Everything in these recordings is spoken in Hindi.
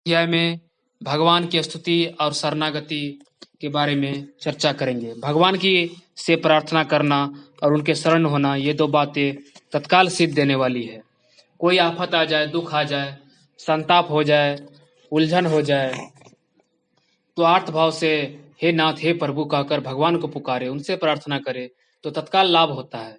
अध्याय में भगवान की स्तुति और शरणागति के बारे में चर्चा करेंगे। भगवान की से प्रार्थना करना और उनके शरण होना, ये दो बातें तत्काल सिद्ध देने वाली है। कोई आफत आ जाए, दुख आ जाए, संताप हो जाए, उलझन हो जाए, तो आर्त भाव से हे नाथ, हे प्रभु कहकर भगवान को पुकारे, उनसे प्रार्थना करे तो तत्काल लाभ होता है।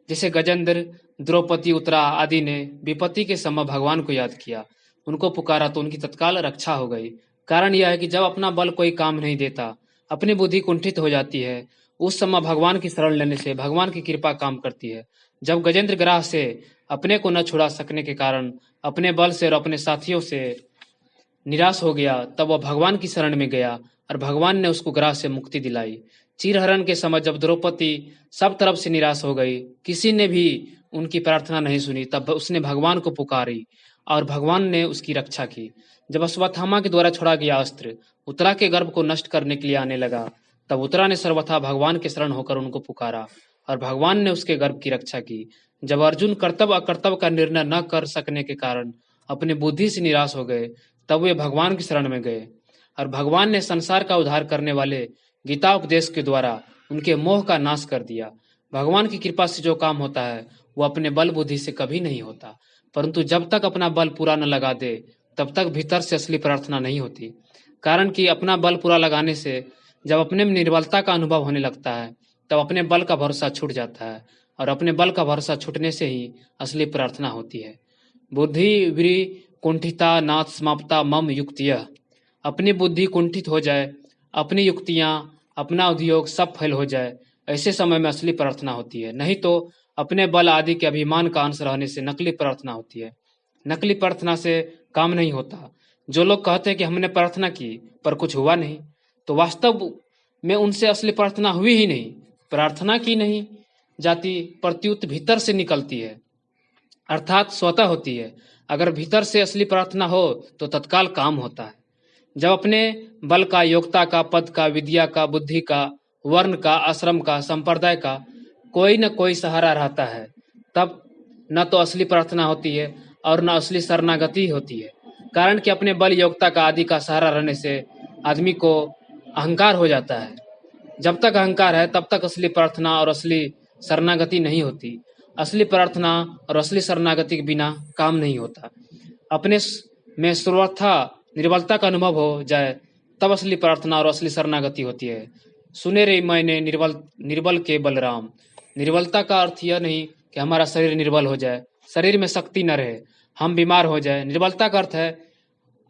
जैसे गजेंद्र, द्रौपदी, उत्तरा आदि ने विपत्ति के समय भगवान को याद किया, उनको पुकारा तो उनकी तत्काल रक्षा हो गई। कारण यह है कि जब अपना बल कोई काम नहीं देता, अपनी बुद्धि कुंठित हो जाती है, उस समय भगवान की शरण लेने से भगवान की कृपा काम करती है। जब गजेंद्र ग्राह से अपने को न छुड़ा सकने के कारण अपने बल से और अपने साथियों से निराश हो गया, तब वह भगवान की शरण में गया और भगवान ने उसको ग्राह से मुक्ति दिलाई। चीरहरण के समय जब द्रौपदी सब तरफ से निराश हो गई, किसी ने भी उनकी प्रार्थना नहीं सुनी, तब उसने भगवान को पुकारी और भगवान ने उसकी रक्षा की। जब अश्वत्थामा के द्वारा छोड़ा गया अस्त्र उत्तरा के गर्भ को नष्ट करने के लिए आने लगा, तब उत्तरा ने सर्वथा भगवान के शरण होकर उनको पुकारा और भगवान ने उसके गर्भ की रक्षा की। जब अर्जुन कर्तव्य अकर्तव्य का निर्णय न कर सकने के कारण अपनी बुद्धि से निराश हो गए, तब वे भगवान की शरण में गए और भगवान ने संसार का उद्धार करने वाले गीता उपदेश के द्वारा उनके मोह का नाश कर दिया। भगवान की कृपा से जो काम होता है वो अपने बल बुद्धि से कभी नहीं होता, परंतु जब तक अपना बल पूरा न लगा दे तब तक भीतर से असली प्रार्थना नहीं होती। कारण कि अपना बल पूरा लगाने से जब अपने में निर्बलता का अनुभव होने लगता है, तब अपने बल का भरोसा छूट जाता है और अपने बल का भरोसा छूटने से ही असली प्रार्थना होती है। बुद्धि व्री कुंठिता नाथ समाप्ता मम युक्तियः। अपनी बुद्धि कुंठित हो जाए, अपनी युक्तियां, अपना उद्योग सब फेल हो जाए, ऐसे समय में असली प्रार्थना होती है। नहीं तो अपने बल आदि के अभिमान का अंश रहने से नकली प्रार्थना होती है। नकली प्रार्थना से काम नहीं होता। जो लोग कहते हैं कि हमने प्रार्थना की पर कुछ हुआ नहीं, तो वास्तव में उनसे असली प्रार्थना हुई ही नहीं। प्रार्थना की नहीं जाती, प्रत्युत भीतर से निकलती है, अर्थात स्वतः होती है। अगर भीतर से असली प्रार्थना हो तो तत्काल काम होता है। जब अपने बल का, योग्यता का, पद का, विद्या का, बुद्धि का, वर्ण का, आश्रम का, संप्रदाय का कोई न कोई सहारा रहता है, तब न तो असली प्रार्थना होती है और न असली शरणागति होती है। कारण कि अपने बल, योग्यता का आदि का सहारा रहने से आदमी को अहंकार हो जाता है। जब तक अहंकार है तब तक असली प्रार्थना और असली शरणागति नहीं होती। असली प्रार्थना और असली शरणागति के बिना काम नहीं होता। अपने में सर्वथा निर्बलता का अनुभव हो जाए, तब असली प्रार्थना और असली शरणागति होती है। सुने रे मैंने निर्बल निर्बल के बलराम। निर्बलता का अर्थ यह नहीं कि हमारा शरीर निर्बल हो जाए, शरीर में शक्ति न रहे, हम बीमार हो जाए। निर्बलता का अर्थ है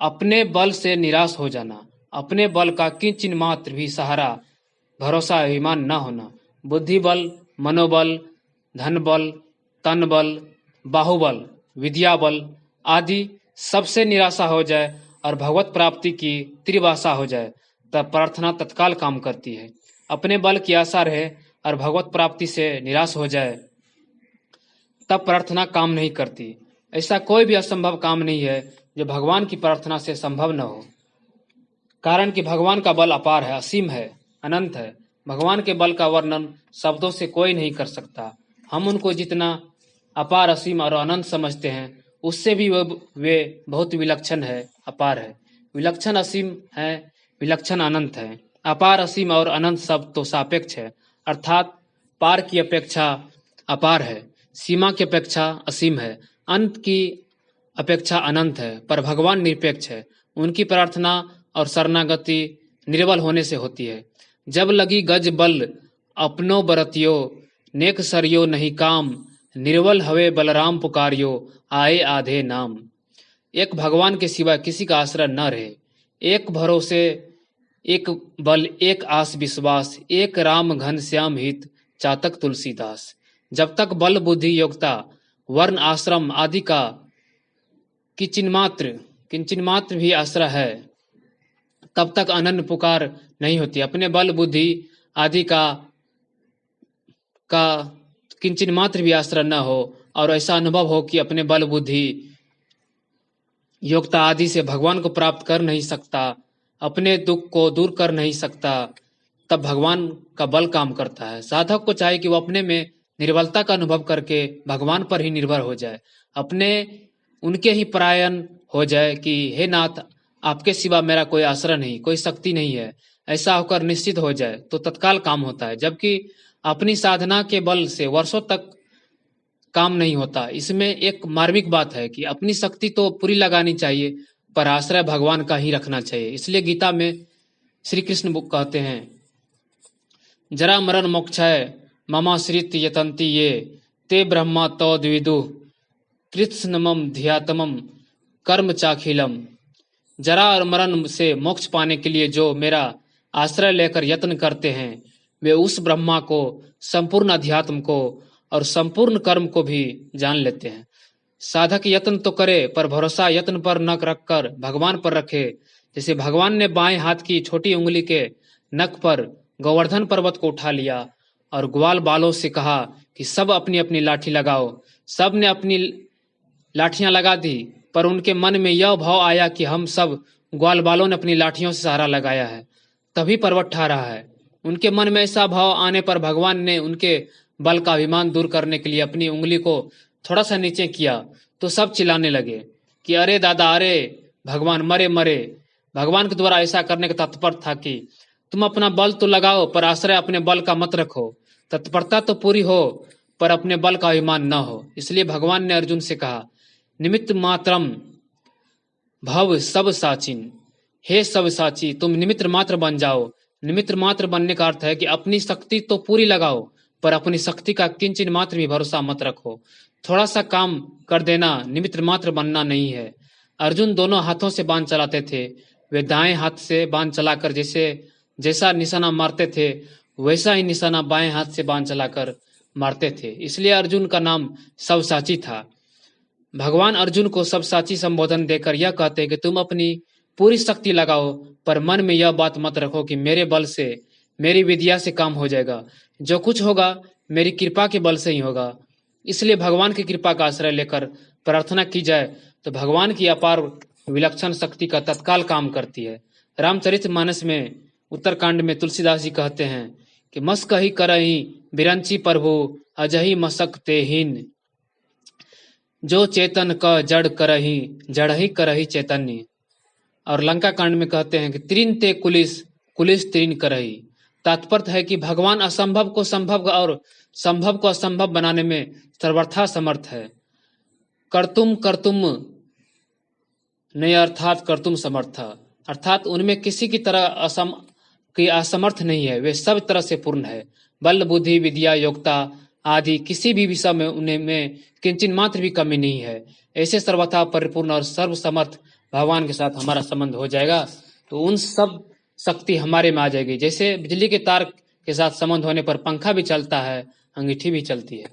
अपने बल से निराश हो जाना, अपने बल का किंचित मात्र भी सहारा, भरोसा, अभिमान न होना। बुद्धि बल, मनोबल, धन बल, तन बल, बाहुबल, विद्या बल आदि सबसे निराशा हो जाए और भगवत प्राप्ति की तीव्र आशा हो जाए, तब प्रार्थना तत्काल काम करती है। अपने बल की आशा रहे और भगवत प्राप्ति से निराश हो जाए, तब प्रार्थना काम नहीं करती। ऐसा कोई भी असंभव काम नहीं है जो भगवान की प्रार्थना से संभव न हो। कारण कि भगवान का बल अपार है, असीम है, अनंत है। भगवान के बल का वर्णन शब्दों से कोई नहीं कर सकता। हम उनको जितना अपार, असीम और अनंत समझते हैं, उससे भी वे बहुत विलक्षण है, अपार है। विलक्षण असीम है, विलक्षण अनंत है। अपार, असीम और अनंत शब्द तो सापेक्ष है, अर्थात पार की अपेक्षा अपार है, सीमा की अपेक्षा असीम है, अंत की अपेक्षा अनंत है। पर भगवान निरपेक्ष है। उनकी प्रार्थना और शरणागति निर्बल होने से होती है। जब लगी गज बल अपनो बरतियो, नेक सरियो नहीं काम, निर्बल हवे बलराम पुकारियो, आए आधे नाम। एक भगवान के सिवा किसी का आश्रय न रहे, एक भरोसे, एक बल, एक आस विश्वास, एक राम घन श्याम हित, चातक तुलसीदास। जब तक बल, बुद्धि, योग्यता, वर्ण, आश्रम आदि का किंचन मात्र भी आश्रय है, तब तक अनन्य पुकार नहीं होती। अपने बल, बुद्धि आदि का किंचन मात्र भी आश्रय न हो और ऐसा अनुभव हो कि अपने बल, बुद्धि, योग्यता आदि से भगवान को प्राप्त कर नहीं सकता, अपने दुख को दूर कर नहीं सकता, तब भगवान का बल काम करता है। साधक को चाहिए कि वो अपने में निर्बलता का अनुभव करके भगवान पर ही निर्भर हो जाए, अपने उनके ही परायण हो जाए कि हे नाथ, आपके सिवा मेरा कोई आश्रय नहीं, कोई शक्ति नहीं है, ऐसा होकर निश्चित हो जाए तो तत्काल काम होता है, जबकि अपनी साधना के बल से वर्षों तक काम नहीं होता। इसमें एक मार्मिक बात है कि अपनी शक्ति तो पूरी लगानी चाहिए, पर आश्रय भगवान का ही रखना चाहिए। इसलिए गीता में श्री कृष्ण कहते हैं, जरा मरण मोक्षय ममाश्रित यतन्ति ये ते ब्रह्मा तो द्विदु कृत्स्नमम ध्यातमम कर्म चाखिलम। जरा और मरण से मोक्ष पाने के लिए जो मेरा आश्रय लेकर यत्न करते हैं, वे उस ब्रह्मा को, संपूर्ण अध्यात्म को और संपूर्ण कर्म को भी जान लेते हैं। साधक यत्न तो करे, पर भरोसा यत्न पर न रखकर भगवान पर रखे। जैसे भगवान ने बाएं हाथ की छोटी उंगली के नख पर गोवर्धन पर्वत को उठा लिया और ग्वाल बालों से कहा कि सब अपनी अपनी लाठी लगाओ। सब ने अपनी लाठियां लगा दी, पर उनके मन में यह भाव आया कि हम सब ग्वाल बालों ने अपनी लाठियों से सहारा लगाया है, तभी पर्वत ठा रहा है। उनके मन में ऐसा भाव आने पर भगवान ने उनके बल का अभिमान दूर करने के लिए अपनी उंगली को थोड़ा सा नीचे किया, तो सब चिल्लाने लगे कि अरे दादा, अरे भगवान, मरे मरे। भगवान के द्वारा ऐसा करने का तात्पर्य था कि तुम अपना बल तो लगाओ, पर आश्रय अपने बल का मत रखो। तत्परता तो पूरी हो, पर अपने बल का अभिमान न हो। इसलिए भगवान ने अर्जुन से कहा, निमित्त मात्रम भव सब साचिन। हे सब साची, तुम निमित्त मात्र बन जाओ। निमित्त मात्र बनने का अर्थ है कि अपनी शक्ति तो पूरी लगाओ, पर अपनी शक्ति का किंचित मात्र भी भरोसा मत रखो। थोड़ा सा काम कर देना निमित्त मात्र बनना नहीं है। अर्जुन दोनों हाथों से बाण चलाते थे। वे दाएं हाथ से बाण चलाकर जैसा निशाना मारते थे, वैसा ही निशाना बाएं हाथ से बाण चलाकर मारते थे। इसलिए अर्जुन का नाम सबसाची था। भगवान अर्जुन को सबसाची संबोधन देकर यह कहते हैं कि तुम अपनी पूरी शक्ति लगाओ, पर मन में यह बात मत रखो कि मेरे बल से, मेरी विद्या से काम हो जाएगा। जो कुछ होगा मेरी कृपा के बल से ही होगा। इसलिए भगवान की कृपा का आश्रय लेकर प्रार्थना की जाए तो भगवान की अपार विलक्षण शक्ति का तत्काल काम करती है। रामचरितमानस में उत्तरकांड में तुलसीदास जी कहते हैं कि मस कही करही बिरंची प्रभु अजही मसक तेहीन। जो चेतन क जड़ करही जड़ ही करही चैतन्य। और लंका कांड में कहते हैं कि त्रिन ते कुलिस कुलिस त्रिन करही। तात्पर्य है कि भगवान असंभव को संभव और संभव को असंभव बनाने में सर्वथा समर्थ है। कर्तुम कर्तुम नहीं अर्थात कर्तुम समर्थ, अर्थात उनमें किसी की तरह असमर्थ नहीं है। वे सब तरह से पूर्ण है। बल बुद्धि विद्या योग्यता आदि किसी भी विषय में उन्हें में किंचित मात्र भी कमी नहीं है। ऐसे सर्वथा परिपूर्ण और सर्वसमर्थ भगवान के साथ हमारा संबंध हो जाएगा तो उन सब शक्ति हमारे में आ जाएगी। जैसे बिजली के तार के साथ संबंध होने पर पंखा भी चलता है, अंगीठी भी चलती है।